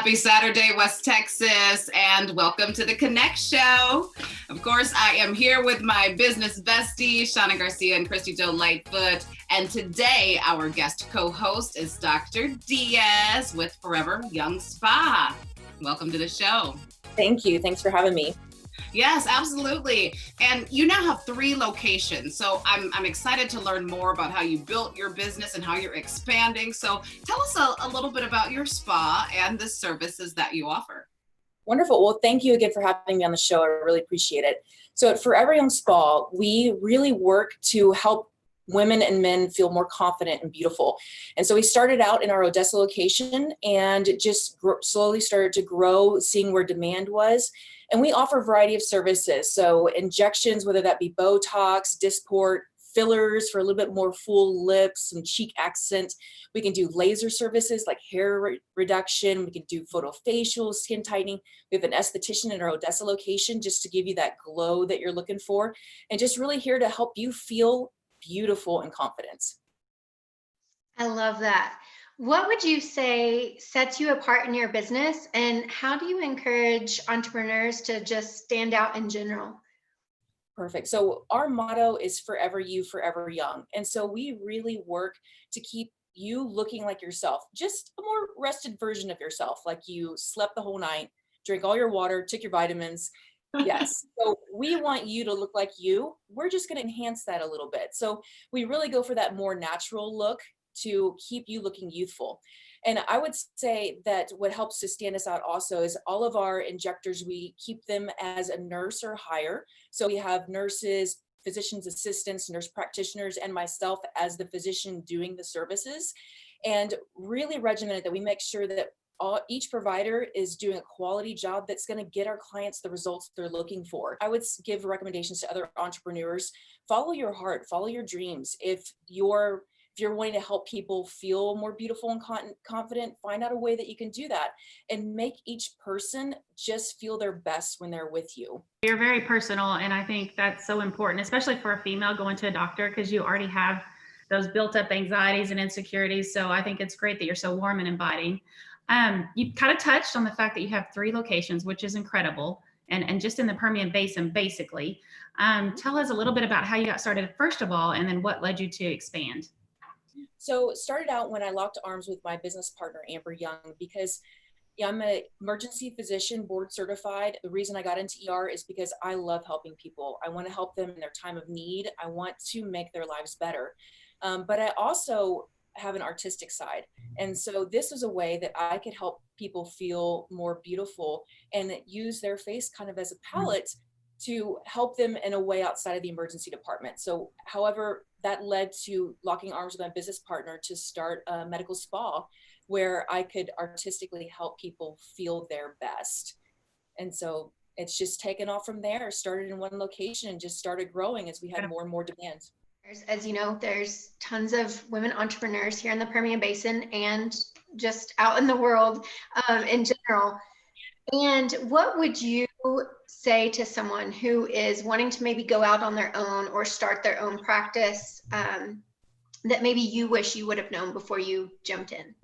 Happy Saturday, West Texas, and welcome to the Connect Show. Of course, I am here with my business besties, Shauna Garcia and Christy Jo Lightfoot. And today, our guest co-host is Dr. Diaz with Forever Young Spa. Welcome to the show. Thank you. Thanks for having me. Yes, absolutely. And you now have 3 locations. So I'm excited to learn more about how you built your business and how you're expanding. So tell us a little bit about your spa and the services that you offer. Wonderful. Well, thank you again for having me on the show. I really appreciate it. So at Forever Young Spa, we really work to help women and men feel more confident and beautiful. And so we started out in our Odessa location and just slowly started to grow, seeing where demand was. And we offer a variety of services. So injections, whether that be Botox, Dysport, fillers for a little bit more full lips, some cheek accent. We can do laser services like hair reduction. We can do photofacial, skin tightening. We have an esthetician in our Odessa location just to give you that glow that you're looking for. And just really here to help you feel beautiful and confident. I love that. What would you say sets you apart in your business, and how do you encourage entrepreneurs to just stand out in general? Perfect. So our motto is forever you, forever young. And so we really work to keep you looking like yourself, just a more rested version of yourself, like you slept the whole night, drank all your water, took your vitamins. Yes. So we want you to look like you. We're just going to enhance that a little bit. So we really go for that more natural look to keep you looking youthful. And I would say that what helps to stand us out also is all of our injectors, we keep them as a nurse or higher. So we have nurses, physician's assistants, nurse practitioners, and myself as the physician doing the services, and really regimented that we make sure that each provider is doing a quality job that's going to get our clients the results they're looking for. I would give recommendations to other entrepreneurs. Follow your heart, follow your dreams. If you're wanting to help people feel more beautiful and confident, find out a way that you can do that and make each person just feel their best when they're with you. You're very personal, and I think that's so important, especially for a female going to a doctor, because you already have those built up anxieties and insecurities. So I think it's great that you're so warm and inviting. You kind of touched on the fact that you have 3 locations, which is incredible, and just in the Permian Basin, basically. Tell us a little bit about how you got started, first of all, and then what led you to expand. So it started out when I locked arms with my business partner, Amber Young, because I'm an emergency physician, board certified. The reason I got into ER is because I love helping people. I want to help them in their time of need. I want to make their lives better. But I also have an artistic side. And so this was a way that I could help people feel more beautiful and use their face kind of as a palette to help them in a way outside of the emergency department. So however, that led to locking arms with my business partner to start a medical spa where I could artistically help people feel their best. And so it's just taken off from there, started in one location and just started growing as we had more and more demand. As you know, there's tons of women entrepreneurs here in the Permian Basin and just out in the world in general. And what would you say to someone who is wanting to maybe go out on their own or start their own practice that maybe you wish you would have known before you jumped in?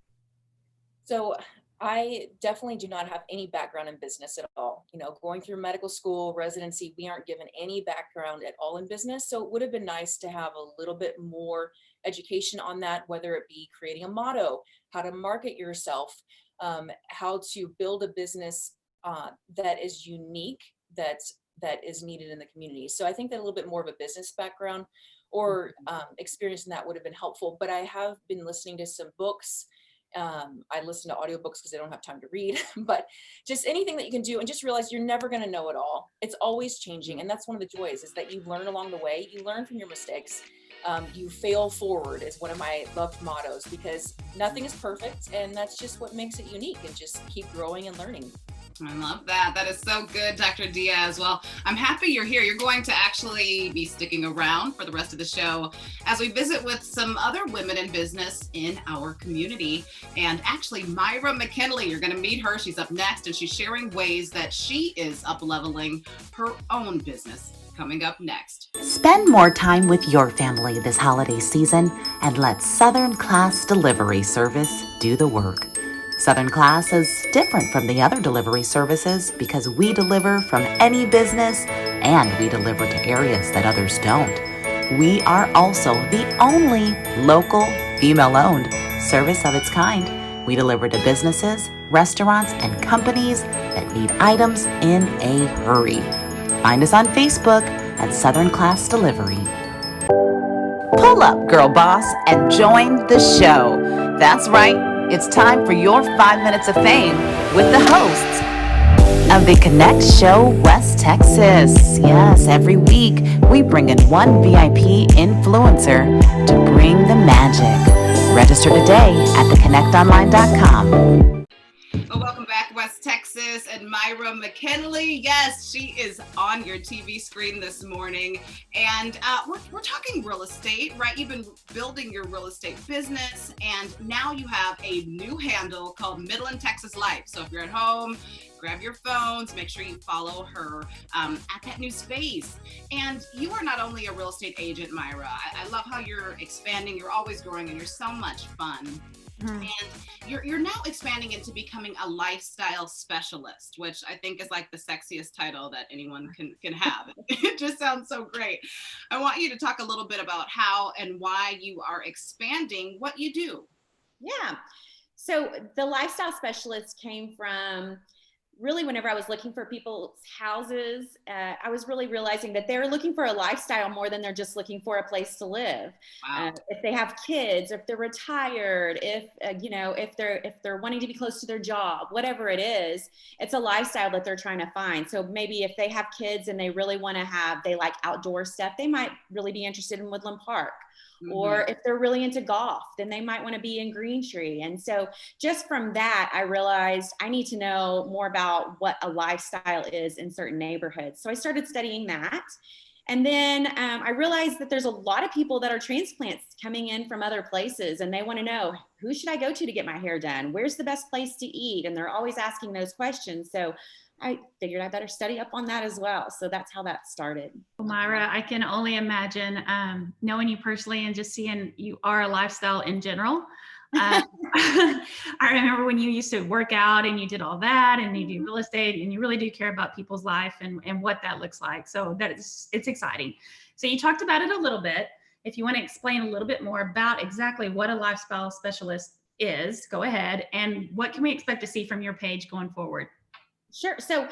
So I definitely do not have any background in business at all. You know, going through medical school, residency, we aren't given any background at all in business. So it would have been nice to have a little bit more education on that, whether it be creating a motto, how to market yourself, how to build a business that is unique, that is needed in the community. So I think that a little bit more of a business background or experience in that would have been helpful. But I have been listening to some books. I listen to audiobooks because I don't have time to read, but just anything that you can do and just realize you're never going to know it all. It's always changing. And that's one of the joys is that you learn along the way. You learn from your mistakes. You fail forward is one of my loved mottos because nothing is perfect. And that's just what makes it unique, and just keep growing and learning. I love that. That is so good, Dr. Diaz. Well, I'm happy you're here. You're going to actually be sticking around for the rest of the show as we visit with some other women in business in our community. And actually, Myra McKinley, you're going to meet her. She's up next, and she's sharing ways that she is up-leveling her own business. Coming up next. Spend more time with your family this holiday season and let Southern Class Delivery Service do the work. Southern Class is different from the other delivery services because we deliver from any business and we deliver to areas that others don't. We are also the only local, female-owned service of its kind. We deliver to businesses, restaurants, and companies that need items in a hurry. Find us on Facebook at Southern Class Delivery. Pull up, girl boss, and join the show. That's right. It's time for your 5 minutes of fame with the hosts of the Connect Show West Texas. Yes, every week we bring in one VIP influencer to bring the magic. Register today at theconnectonline.com. Well, welcome back, West Texas, and Myra McKinley. Yes, she is on your TV screen this morning, and we're talking real estate, right? You've been building your real estate business, and now you have a new handle called Midland Texas Life. So if you're at home, grab your phones, make sure you follow her at that new space. And you are not only a real estate agent, Myra. I love how you're expanding. You're always growing, and you're so much fun. And you're now expanding into becoming a lifestyle specialist, which I think is like the sexiest title that anyone can have. It just sounds so great. I want you to talk a little bit about how and why you are expanding what you do. Yeah. So the lifestyle specialist came from really whenever I was looking for people's houses, I was really realizing that they're looking for a lifestyle more than they're just looking for a place to live. Wow. If they have kids, if they're retired, if they're wanting to be close to their job, whatever it is, it's a lifestyle that they're trying to find. So maybe if they have kids and they really want to they like outdoor stuff, they might really be interested in Woodland Park. Mm-hmm. Or if they're really into golf, then they might want to be in Green Tree. And so just from that, I realized I need to know more about what a lifestyle is in certain neighborhoods. So I started studying that. And then I realized that there's a lot of people that are transplants coming in from other places, and they want to know, who should I go to get my hair done? Where's the best place to eat? And they're always asking those questions. So I figured I better study up on that as well. So that's how that started. Well, Myra, I can only imagine knowing you personally and just seeing you are a lifestyle in general. I remember when you used to work out and you did all that and you do real estate and you really do care about people's life and what that looks like. So it's exciting. So you talked about it a little bit. If you want to explain a little bit more about exactly what a lifestyle specialist is, go ahead. And what can we expect to see from your page going forward? Sure. So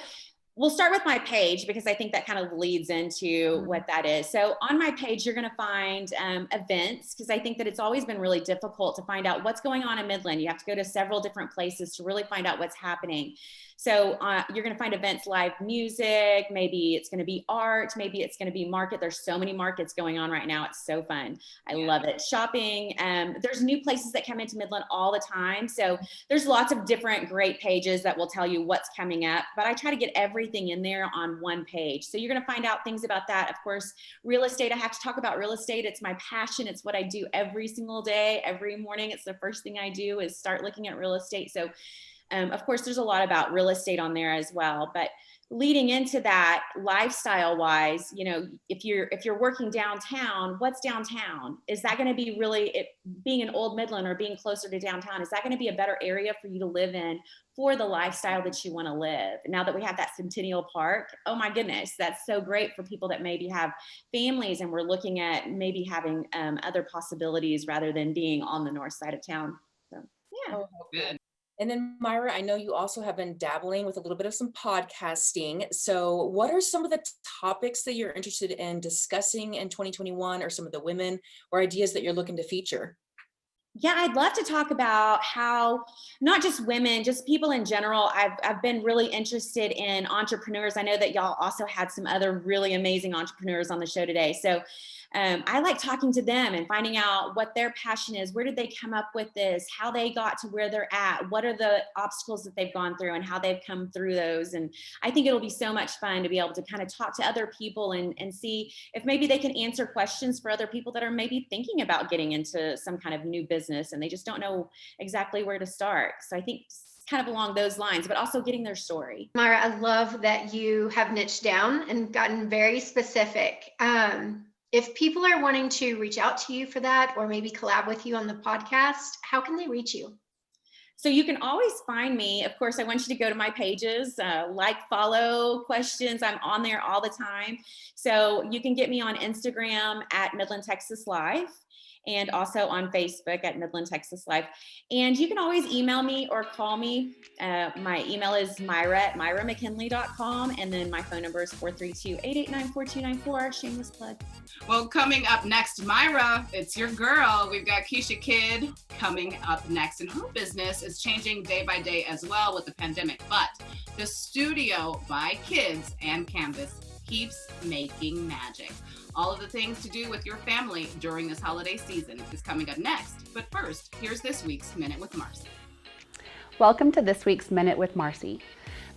we'll start with my page because I think that kind of leads into what that is. So on my page, you're going to find events, because I think that it's always been really difficult to find out what's going on in Midland. You have to go to several different places to really find out what's happening. So you're going to find events, live music, maybe it's going to be art, maybe it's going to be market. There's so many markets going on right now. It's so fun. I love it. Shopping. There's new places that come into Midland all the time. So there's lots of different great pages that will tell you what's coming up, but I try to get everything in there on one page. So you're going to find out things about that. Of course, real estate. I have to talk about real estate. It's my passion. It's what I do every single day, every morning. It's the first thing I do is start looking at real estate. So of course, there's a lot about real estate on there as well, but leading into that, lifestyle wise, you know, if you're working downtown, what's downtown? Is that going to be really being in Old Midland or being closer to downtown? Is that going to be a better area for you to live in for the lifestyle that you want to live? Now that we have that Centennial Park, oh my goodness, that's so great for people that maybe have families and we're looking at maybe having other possibilities rather than being on the north side of town. So yeah. Oh, good. And then Myra, I know you also have been dabbling with a little bit of some podcasting. So what are some of the topics that you're interested in discussing in 2021, or some of the women or ideas that you're looking to feature? Yeah, I'd love to talk about how not just women, just people in general. I've been really interested in entrepreneurs. I know that y'all also had some other really amazing entrepreneurs on the show today. So I like talking to them and finding out what their passion is. Where did they come up with this? How they got to where they're at? What are the obstacles that they've gone through and how they've come through those? And I think it'll be so much fun to be able to kind of talk to other people and see if maybe they can answer questions for other people that are maybe thinking about getting into some kind of new business and they just don't know exactly where to start. So I think kind of along those lines, but also getting their story. Myra, I love that you have niched down and gotten very specific. If people are wanting to reach out to you for that, or maybe collab with you on the podcast, how can they reach you? So you can always find me. Of course, I want you to go to my pages, like, follow, questions. I'm on there all the time. So you can get me on Instagram at Midland, Texas Live, and also on Facebook at Midland, Texas Live. And you can always email me or call me. My email is Myra at MyraMcKinley.com. And then my phone number is 432-889-4294. Shameless plug. Well, coming up next, Myra, it's your girl. We've got Keysha Kidd coming up next, and her business is changing day by day as well with the pandemic. But the studio by Kids and Canvas keeps making magic. All of the things to do with your family during this holiday season is coming up next. But first, here's this week's Minute with Marcie. Welcome to this week's Minute with Marcie.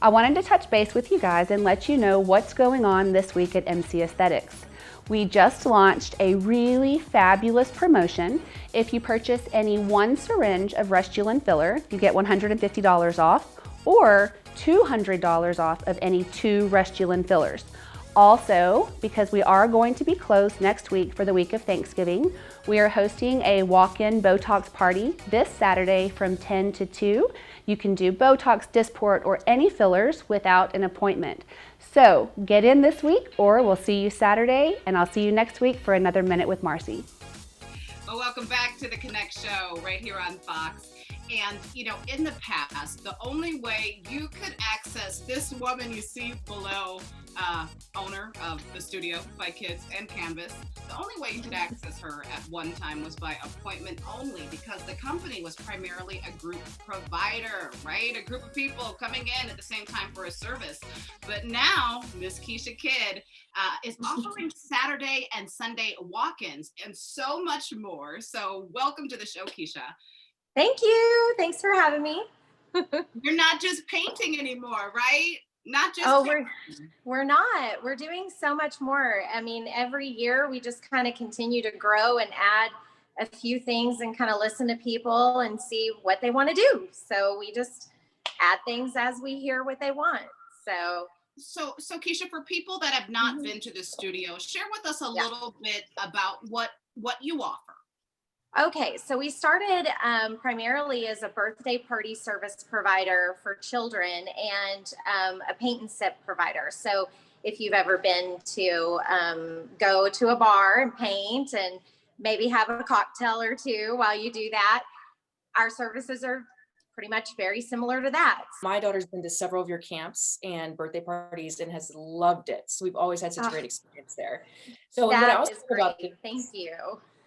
I wanted to touch base with you guys and let you know what's going on this week at MC Aesthetics. We just launched a really fabulous promotion. If you purchase any 1 syringe of Restylane filler, you get $150 off, or $200 off of any 2 Restylane fillers. Also, because we are going to be closed next week for the week of Thanksgiving, we are hosting a walk-in Botox party this Saturday from 10 to 2. You can do Botox, Dysport, or any fillers without an appointment. So get in this week, or we'll see you Saturday, and I'll see you next week for another Minute with Marcie. Well, welcome back to the Connect Show right here on Fox. And, you know, in the past, the only way you could access this woman you see below, owner of the studio by Kids and Canvas, the only way you could access her at one time was by appointment only, because the company was primarily a group provider, right? A group of people coming in at the same time for a service. But now, Miss Keysha Kidd is offering Saturday and Sunday walk-ins and so much more. So welcome to the show, Keysha. Thank you. Thanks for having me. You're not just painting anymore, right? Not just we're not. We're doing so much more. I mean, every year we just kind of continue to grow and add a few things and kind of listen to people and see what they want to do. So we just add things as we hear what they want. So Keysha, for people that have not been to the studio, share with us a little bit about what you offer. Okay, so we started primarily as a birthday party service provider for children and a paint and sip provider. So if you've ever been to go to a bar and paint and maybe have a cocktail or two while you do that, our services are pretty much very similar to that. My daughter's been to several of your camps and birthday parties and has loved it. So we've always had such a great experience there. So what I also about this, thank you.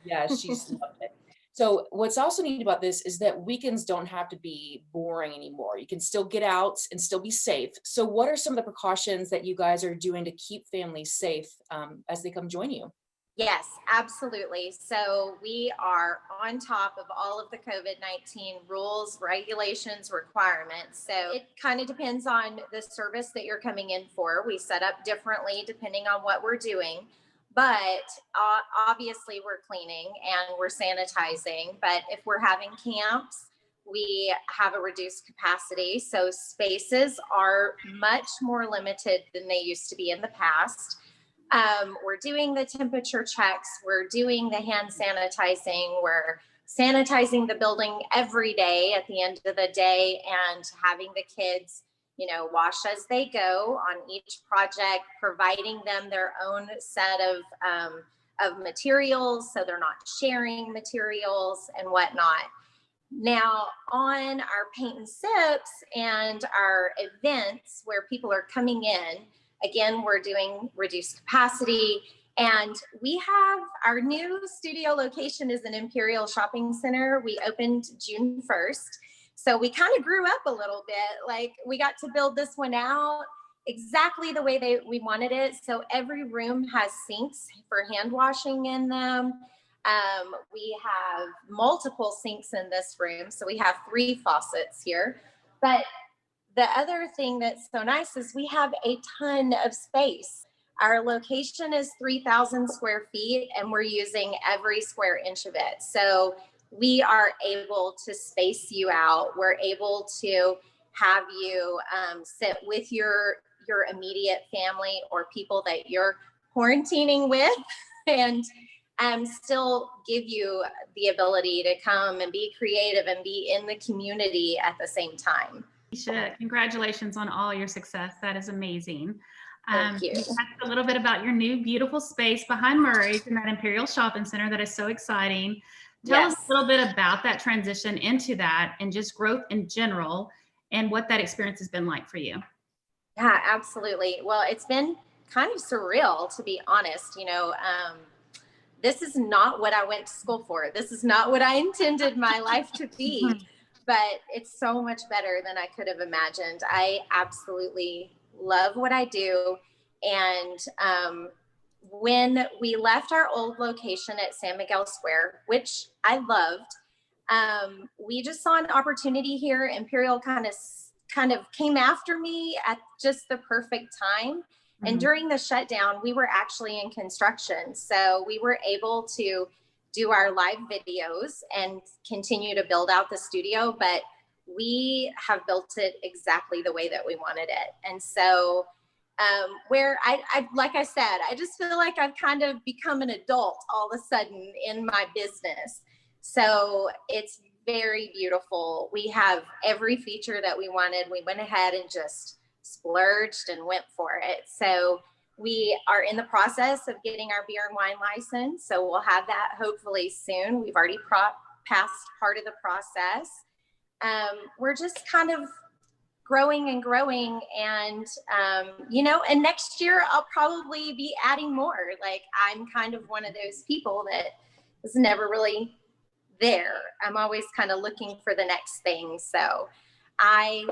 Yeah, she's loved it. So what's also neat about this is that weekends don't have to be boring anymore. You can still get out and still be safe. So what are some of the precautions that you guys are doing to keep families safe as they come join you? Yes, absolutely. So we are on top of all of the COVID-19 rules, regulations, requirements. So it kind of depends on the service that you're coming in for. We set up differently depending on what we're doing. But obviously we're cleaning and we're sanitizing. But if we're having camps, we have a reduced capacity. So spaces are much more limited than they used to be in the past. We're doing the temperature checks. We're doing the hand sanitizing. We're sanitizing the building every day at the end of the day and having the kids wash as they go on each project, providing them their own set of materials so they're not sharing materials and whatnot. Now, on our paint and sips and our events where people are coming in, again, we're doing reduced capacity. And we have our new studio location is an Imperial Shopping Center. We opened June 1st. So we kind of grew up a little bit, like we got to build this one out exactly the way we wanted it. So every room has sinks for hand washing in them. We have multiple sinks in this room. So we have 3 faucets here. But the other thing that's so nice is we have a ton of space. Our location is 3,000 square feet and we're using every square inch of it. So we are able to space you out. We're able to have you sit with your immediate family or people that you're quarantining with and still give you the ability to come and be creative and be in the community at the same time. Keysha, congratulations on all your success. That is amazing. Thank you. You talked a little bit about your new beautiful space behind Murray's in that Imperial Shopping Center. That is so exciting. Tell us a little bit about that transition into that and just growth in general and what that experience has been like for you. Yeah, absolutely. Well, it's been kind of surreal, to be honest. This is not what I went to school for. This is not what I intended my life to be, but it's so much better than I could have imagined. I absolutely love what I do. And when we left our old location at San Miguel Square, which I loved, we just saw an opportunity here. Imperial kind of came after me at just the perfect time. And during the shutdown, we were actually in construction. So we were able to do our live videos and continue to build out the studio, but we have built it exactly the way that we wanted it. And so where I like I said, I just feel like I've kind of become an adult all of a sudden in my business. So it's very beautiful. We have every feature that we wanted. We went ahead and just splurged and went for it. So we are in the process of getting our beer and wine license. So we'll have that hopefully soon. We've already passed part of the process. We're just kind of growing and growing. And, and next year I'll probably be adding more. Like, I'm kind of one of those people that is never really there. I'm always kind of looking for the next thing. So I'm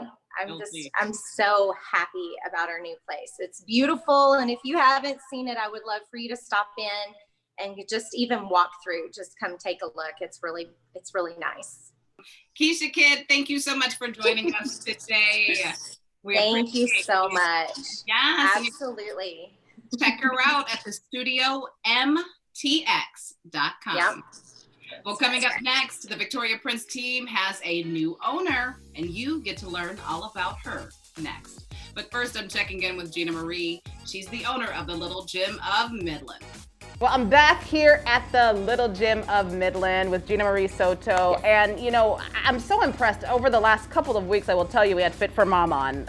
so happy about our new place. It's beautiful. And if you haven't seen it, I would love for you to stop in and just even walk through, just come take a look. It's really nice. Keysha Kidd, thank you so much for joining us today. Thank you so much. Yes. Absolutely. Check her out at the studio mtx.com. Yep. Well, coming up next, the Victoria Printz team has a new owner, and you get to learn all about her next. But first, I'm checking in with Gina Marie. She's the owner of the Little Gym of Midland. Well, I'm back here at the Little Gym of Midland with Gina Marie Soto. And, I'm so impressed. Over the last couple of weeks, I will tell you, we had Fit for Mom on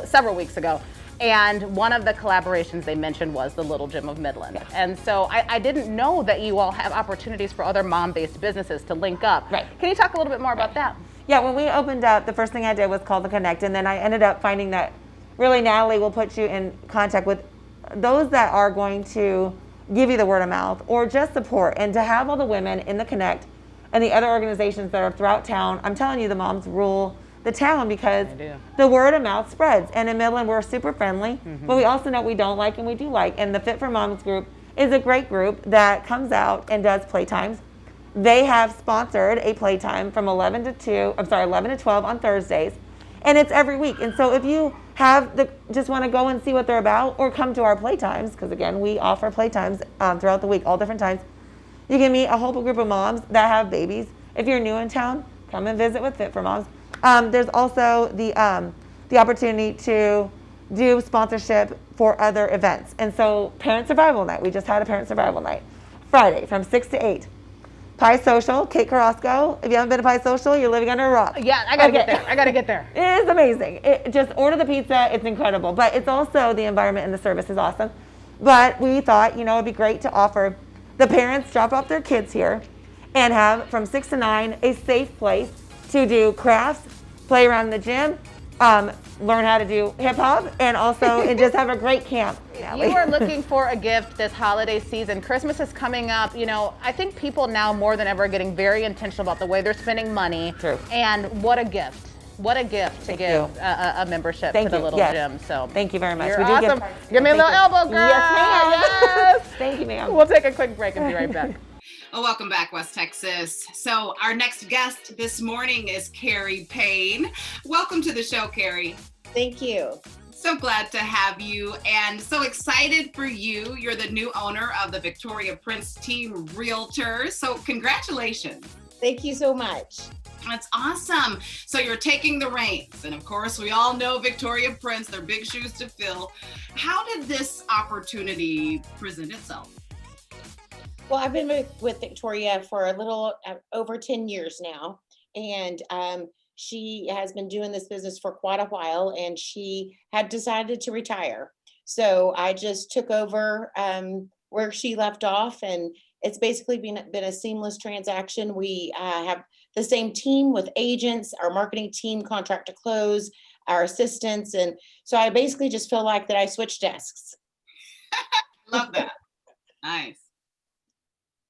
several weeks ago. And one of the collaborations they mentioned was the Little Gym of Midland. Yes. And so I didn't know that you all have opportunities for other mom-based businesses to link up. Right. Can you talk a little bit more about that? Yeah, when we opened up, the first thing I did was call the Connect, and then I ended up finding that really Natalie will put you in contact with those that are going to give you the word of mouth or just support. And to have all the women in the Connect and the other organizations that are throughout town, I'm telling you, the moms rule the town because the word of mouth spreads. And in Midland, we're super friendly, but we also know what we don't like and we do like. And the Fit for Moms group is a great group that comes out and does playtimes. They have sponsored a playtime from 11 to 12 on Thursdays, and it's every week. And so if you just want to go and see what they're about, or come to our playtimes, because again, we offer playtimes throughout the week, all different times. You can meet a whole group of moms that have babies. If you're new in town, come and visit with Fit for Moms. There's also the opportunity to do sponsorship for other events. And so Parent Survival Night, we just had a Parent Survival Night, Friday from 6 to 8. Pie Social, Kate Carrasco. If you haven't been to Pie Social, you're living under a rock. Yeah, I gotta get there. I gotta get there. It is amazing. Just order the pizza. It's incredible. But it's also the environment and the service is awesome. But we thought, it'd be great to offer the parents drop off their kids here and have from 6 to 9 a safe place to do crafts, play around in the gym, learn how to do hip hop, and just have a great camp. You are looking for a gift this holiday season. Christmas is coming up. I think people now more than ever are getting very intentional about the way they're spending money. True. And what a gift. What a gift to give a membership to the Little Gym. So thank you very much. You're awesome. Give me a little elbow, girl. Yes, ma'am. Yes. Thank you, ma'am. We'll take a quick break and be right back. Well, welcome back, West Texas. So our next guest this morning is Kerri Payne. Welcome to the show, Kerri. Thank you. So glad to have you and so excited for you. You're the new owner of the Victoria Printz Team Realty. So congratulations. Thank you so much. That's awesome. So you're taking the reins. And of course, we all know Victoria Printz, they're big shoes to fill. How did this opportunity present itself? Well, I've been with Victoria for a little over 10 years now. And she has been doing this business for quite a while, and she had decided to retire. So I just took over where she left off, and it's basically been a seamless transaction. We have the same team with agents, our marketing team, contract to close, our assistants. And so I basically just feel like that I switched desks. Love that. Nice.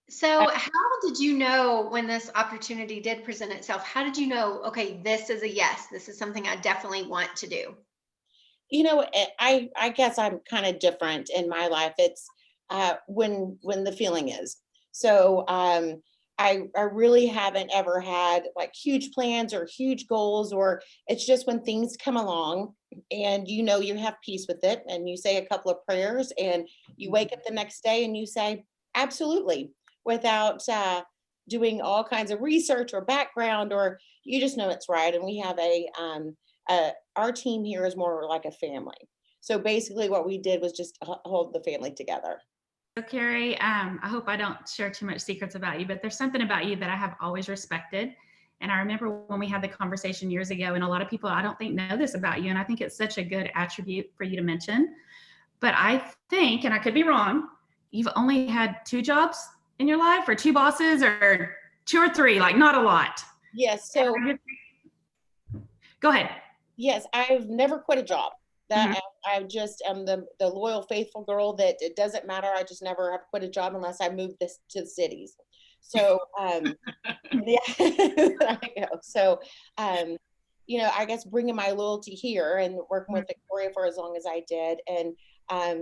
So how did you know when this opportunity did present itself? How did you know, okay, this is a yes, this is something I definitely want to do? You know, I guess I'm kind of different in my life. It's when the feeling is. So I really haven't ever had like huge plans or huge goals, or it's just when things come along and you know you have peace with it, and you say a couple of prayers and you wake up the next day and you say, absolutely, without doing all kinds of research or background, or you just know it's right. And we have our team here is more like a family. So basically what we did was just hold the family together. So Kerri, I hope I don't share too much secrets about you, but there's something about you that I have always respected. And I remember when we had the conversation years ago, and a lot of people I don't think know this about you, and I think it's such a good attribute for you to mention. But I think, and I could be wrong, you've only had 2 jobs in your life, or 2 bosses, or 2 or 3, like not a lot. Yes. So go ahead. Yes, I've never quit a job. That I just am the loyal, faithful girl that it doesn't matter. I just never have quit a job unless I move this to the cities. So yeah, there I go. So you know, I guess bringing my loyalty here and working with Victoria for as long as I did, and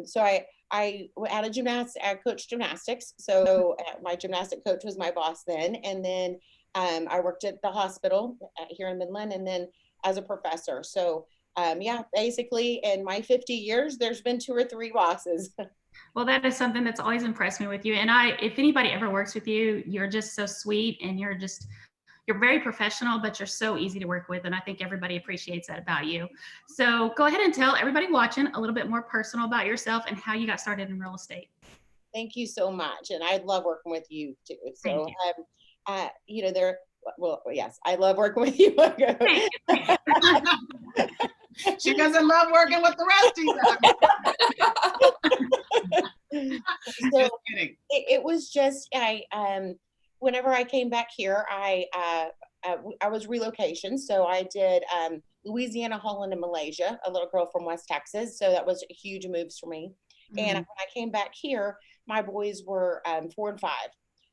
so I out of gymnastics, I coached gymnastics. So my gymnastic coach was my boss then, and then I worked at the hospital here in Midland, and then as a professor. So yeah, basically in my 50 years, there's been 2 or 3 bosses. Well, that is something that's always impressed me with you. And if anybody ever works with you, you're just so sweet, and you're very professional, but you're so easy to work with. And I think everybody appreciates that about you. So go ahead and tell everybody watching a little bit more personal about yourself and how you got started in real estate. Thank you so much. And I love working with you too. So, you know, well, yes, I love working with you. She doesn't love working with the rest of you. So it was just, whenever I came back here, I was relocation. So I did Louisiana, Holland, and Malaysia, a little girl from West Texas. So that was huge moves for me. And when I came back here, my boys were 4 and 5.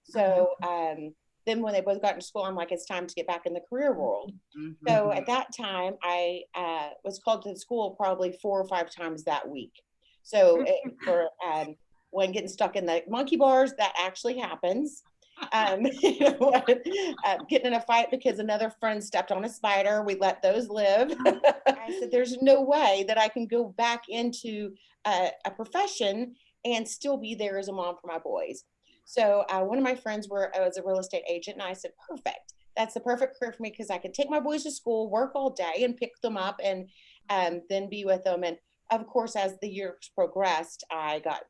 So then when they both got into school, I'm like, it's time to get back in the career world. So at that time, I was called to the school probably 4 or 5 times that week. So when getting stuck in the monkey bars, that actually happens. You know, getting in a fight because another friend stepped on a spider, we let those live. I said, there's no way that I can go back into a profession and still be there as a mom for my boys. So one of my friends was a real estate agent, and I said, perfect. That's the perfect career for me, because I could take my boys to school, work all day, and pick them up, and then be with them. And of course, as the years progressed, I got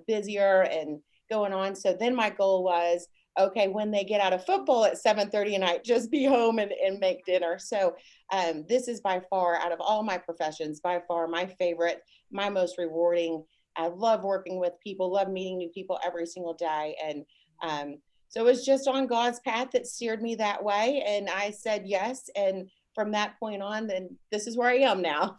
busier and going on. So then my goal was, okay, when they get out of football at 7:30 at night, just be home and make dinner. So this is by far, out of all my professions, by far my favorite, my most rewarding. I love working with people, love meeting new people every single day. And so it was just on God's path that steered me that way. And I said yes. And from that point on, then this is where I am now.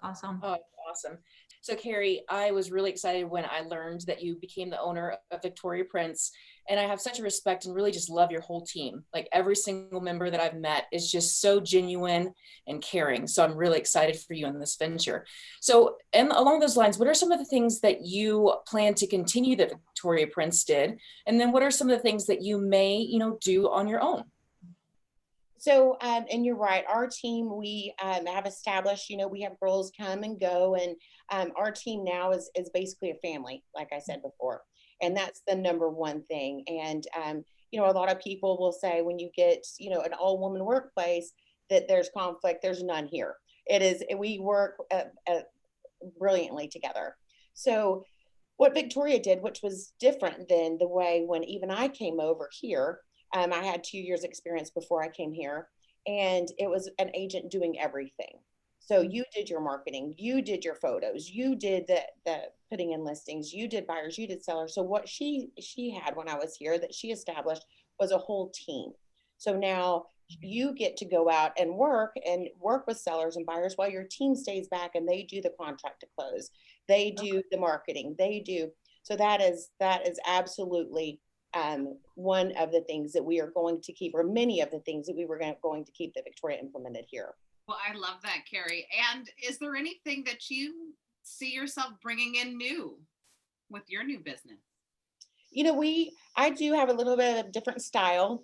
Awesome. Oh, awesome. So Kerri, I was really excited when I learned that you became the owner of Victoria Printz, and I have such a respect and really just love your whole team. Like every single member that I've met is just so genuine and caring. So I'm really excited for you in this venture. So, and along those lines, what are some of the things that you plan to continue that Victoria Printz did? And then what are some of the things that you may, do on your own? So, and you're right, our team, we have established, we have girls come and go, and our team now is basically a family, like I said before, and that's the number one thing. And, a lot of people will say when you get, an all-woman workplace that there's conflict. There's none here. We work brilliantly together. So what Victoria did, which was different than the way when even I came over here. I had 2 years experience before I came here, and it was an agent doing everything. So you did your marketing, you did your photos, you did the putting in listings, you did buyers, you did sellers. So what she had when I was here that she established was a whole team. So now you get to go out and work with sellers and buyers while your team stays back and they do the contract to close. They do the marketing, they do. So that is absolutely one of the things that we are going to keep, or many of the things that we were going to keep that Victoria implemented here. Well, I love that, Kerri. And is there anything that you see yourself bringing in new with your new business? You know, I do have a little bit of a different style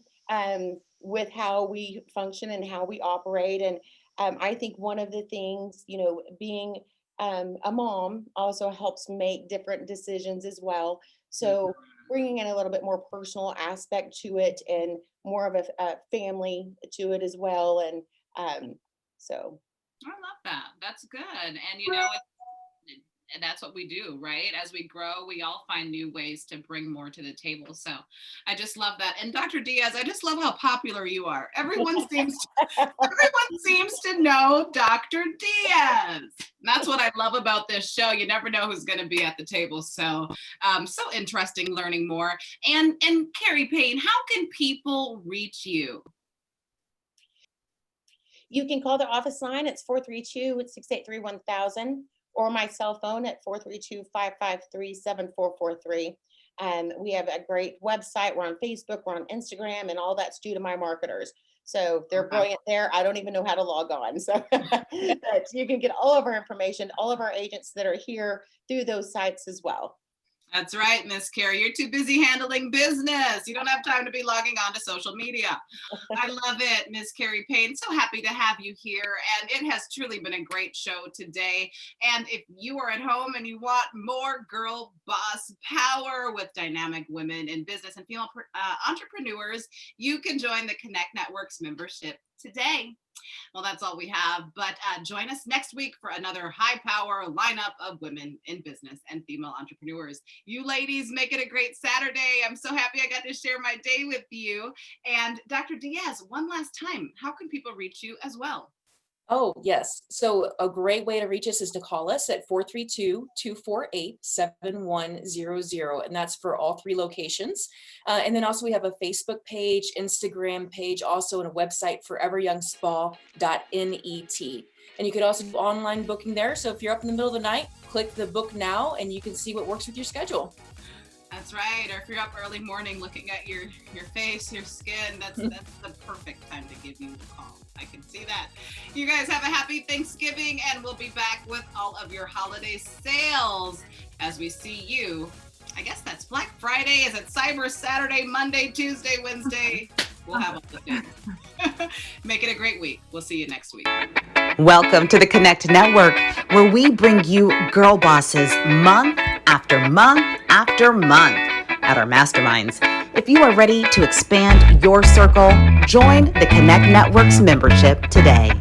with how we function and how we operate. And I think one of the things, you know, being a mom also helps make different decisions as well. So bringing in a little bit more personal aspect to it and more of a family to it as well. And so I love that. That's good. And you know, and that's what we do, right? As we grow, we all find new ways to bring more to the table. So I just love that. And Dr. Diaz, I just love how popular you are. Everyone seems to know Dr. Diaz. And that's what I love about this show. You never know who's going to be at the table. So so interesting learning more. And Kerri Payne, how can people reach you? You can call the office line. It's 432-683-1000, or my cell phone at 432-553-7443. We have a great website. We're on Facebook, we're on Instagram, and all that's due to my marketers. So they're brilliant there. I don't even know how to log on. So but you can get all of our information, all of our agents that are here through those sites as well. That's right, Miss Kerri. You're too busy handling business. You don't have time to be logging on to social media. I love it, Miss Kerri Payne. So happy to have you here. And it has truly been a great show today. And if you are at home and you want more girl boss power with dynamic women in business and female entrepreneurs, you can join the Connect Networks membership today. Well, that's all we have, but join us next week for another high power lineup of women in business and female entrepreneurs. You ladies make it a great Saturday. I'm so happy I got to share my day with you. And Dr. Diaz, one last time, how can people reach you as well? Oh, yes. So a great way to reach us is to call us at 432-248-7100. And that's for all 3 locations. And then also we have a Facebook page, Instagram page, also and a website, foreveryoungspa.net. And you could also do online booking there. So if you're up in the middle of the night, click the book now and you can see what works with your schedule. That's right. Or if you're up early morning looking at your face, your skin, that's the perfect time to give you a call. I can see that. You guys have a happy Thanksgiving, and we'll be back with all of your holiday sales as we see you. I guess that's Black Friday. Is it Cyber Saturday, Monday, Tuesday, Wednesday? We'll have all the things. Make it a great week. We'll see you next week. Welcome to the Connect Network, where we bring you girl bosses month after month after month at our masterminds. If you are ready to expand your circle, join the Connect Network's membership today.